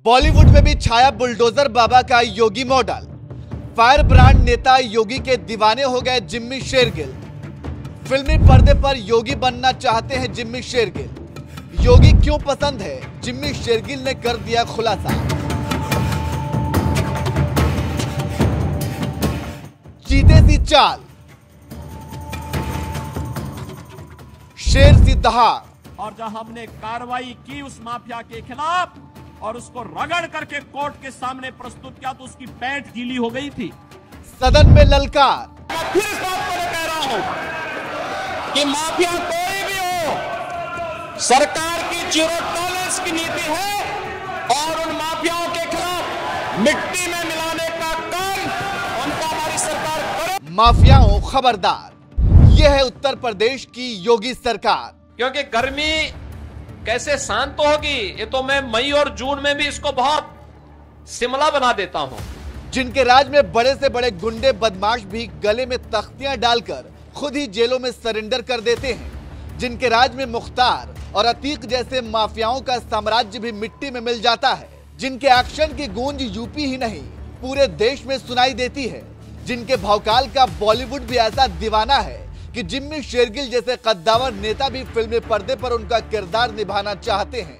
बॉलीवुड में भी छाया बुलडोजर बाबा का योगी मॉडल। फायर ब्रांड नेता योगी के दीवाने हो गए जिम्मी शेरगिल। फिल्मी पर्दे पर योगी बनना चाहते हैं जिम्मी शेरगिल। योगी क्यों पसंद है, जिम्मी शेरगिल ने कर दिया खुलासा। चीते सी चाल, शेर सी दहाड़। और जब हमने कार्रवाई की उस माफिया के खिलाफ और उसको रगड़ करके कोर्ट के सामने प्रस्तुत किया तो उसकी पैंट गीली हो गई थी। सदन में ललकार। मैं फिर इस बात को कह रहा हूं कि माफिया कोई भी हो, सरकार की जीरो टॉलरेंस की नीति है और उन माफियाओं के खिलाफ मिट्टी में मिलाने का काम उनका हमारी सरकार करे। माफियाओं खबरदार, यह है उत्तर प्रदेश की योगी सरकार। क्योंकि गर्मी कैसे शांत होगी, ये तो मैं मई और जून में भी इसको बहुत शिमला बना देता हूं। जिनके राज में बड़े से बड़े गुंडे बदमाश भी गले में तख्तियां डालकर खुद ही जेलों में सरेंडर कर देते हैं। जिनके राज में मुख्तार और अतीक जैसे माफियाओं का साम्राज्य भी मिट्टी में मिल जाता है। जिनके एक्शन की गूंज यूपी ही नहीं पूरे देश में सुनाई देती है। जिनके भौकाल का बॉलीवुड भी ऐसा दीवाना है कि जिम्मी शेरगिल जैसे कद्दावर नेता भी फिल्मी पर्दे पर उनका किरदार निभाना चाहते हैं।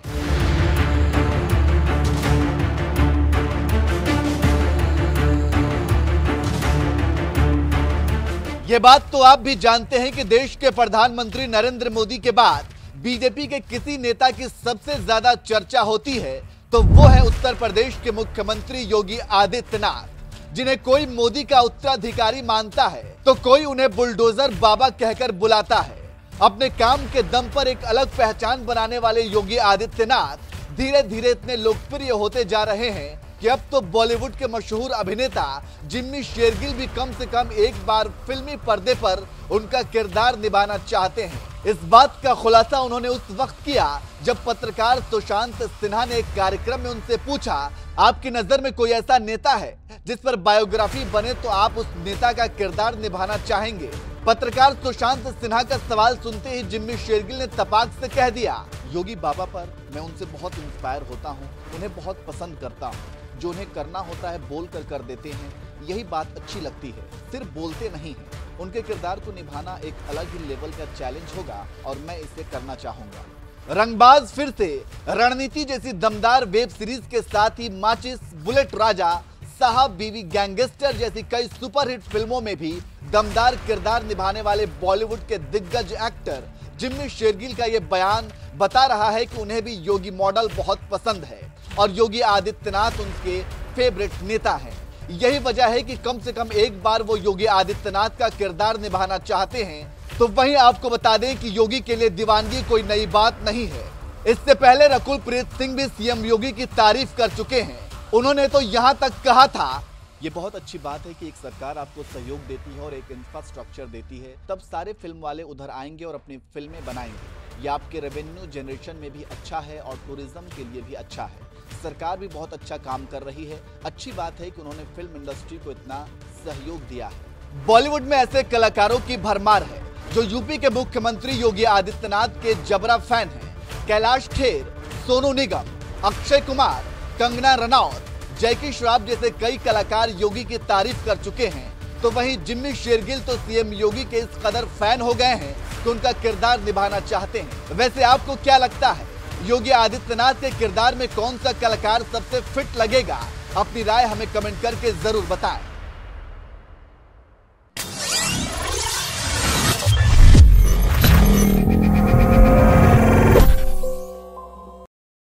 ये बात तो आप भी जानते हैं कि देश के प्रधानमंत्री नरेंद्र मोदी के बाद बीजेपी के किसी नेता की सबसे ज्यादा चर्चा होती है तो वो है उत्तर प्रदेश के मुख्यमंत्री योगी आदित्यनाथ, जिन्हें कोई मोदी का उत्तराधिकारी मानता है तो कोई उन्हें बुलडोजर बाबा कहकर बुलाता है। अपने काम के दम पर एक अलग पहचान बनाने वाले योगी आदित्यनाथ धीरे धीरे इतने लोकप्रिय होते जा रहे हैं कि अब तो बॉलीवुड के मशहूर अभिनेता जिम्मी शेरगिल भी कम से कम एक बार फिल्मी पर्दे पर उनका किरदार निभाना चाहते हैं। इस बात का खुलासा उन्होंने उस वक्त किया जब पत्रकार सुशांत सिन्हा ने एक कार्यक्रम में उनसे पूछा, आपकी नजर में कोई ऐसा नेता है जिस पर बायोग्राफी बने तो आप उस नेता का किरदार निभाना चाहेंगे। पत्रकार सुशांत सिन्हा का सवाल सुनते ही जिम्मी शेरगिल ने तपाक से कह दिया, योगी बाबा पर मैं उनसे बहुत इंस्पायर होता हूं, उन्हें बहुत पसंद करता हूं। जो उन्हें करना होता है बोल कर देते हैं, यही बात अच्छी लगती है, सिर्फ बोलते नहीं हैं। उनके किरदार को निभाना एक अलग ही लेवल का चैलेंज होगा और मैं इसे करना चाहूंगा। रंगबाज फिर से रणनीति जैसी दमदार वेब सीरीज के साथ ही माचिस, बुलेट राजा, साहब बीवी, गैंगस्टर जैसी कई सुपरहिट फिल्मों में भी दमदार किरदार निभाने वाले बॉलीवुड के दिग्गज एक्टर जिम्मी शेरगिल का यह बयान बता रहा है कि उन्हें भी योगी मॉडल बहुत पसंद है और योगी आदित्यनाथ उनके फेवरेट नेता हैं। यही वजह है कि कम से कम एक बार वो योगी आदित्यनाथ का किरदार निभाना चाहते हैं। तो वहीं आपको बता दें कि योगी के लिए दीवानगी कोई नई बात नहीं है। इससे पहले रकुल प्रीत सिंह भी सीएम योगी की तारीफ कर चुके हैं। उन्होंने तो यहां तक कहा था, ये बहुत अच्छी बात है कि एक सरकार आपको सहयोग देती है और एक इंफ्रास्ट्रक्चर देती है, तब सारे फिल्म वाले उधर आएंगे और अपनी फिल्में बनाएंगे। ये आपके रेवेन्यू जनरेशन में भी अच्छा है और टूरिज्म के लिए भी अच्छा है। सरकार भी बहुत अच्छा काम कर रही है। अच्छी बात है कि उन्होंने फिल्म इंडस्ट्री को इतना सहयोग दिया है। बॉलीवुड में ऐसे कलाकारों की भरमार है जो यूपी के मुख्यमंत्री योगी आदित्यनाथ के जबरा फैन हैं। कैलाश खेर, सोनू निगम, अक्षय कुमार, कंगना रनौत, जैकी श्रॉफ जैसे कई कलाकार योगी की तारीफ कर चुके हैं। तो वहीं जिम्मी शेरगिल तो सीएम योगी के इस कदर फैन हो गए हैं कि उनका किरदार निभाना चाहते हैं। वैसे आपको क्या लगता है, योगी आदित्यनाथ के किरदार में कौन सा कलाकार सबसे फिट लगेगा? अपनी राय हमें कमेंट करके जरूर बताएं।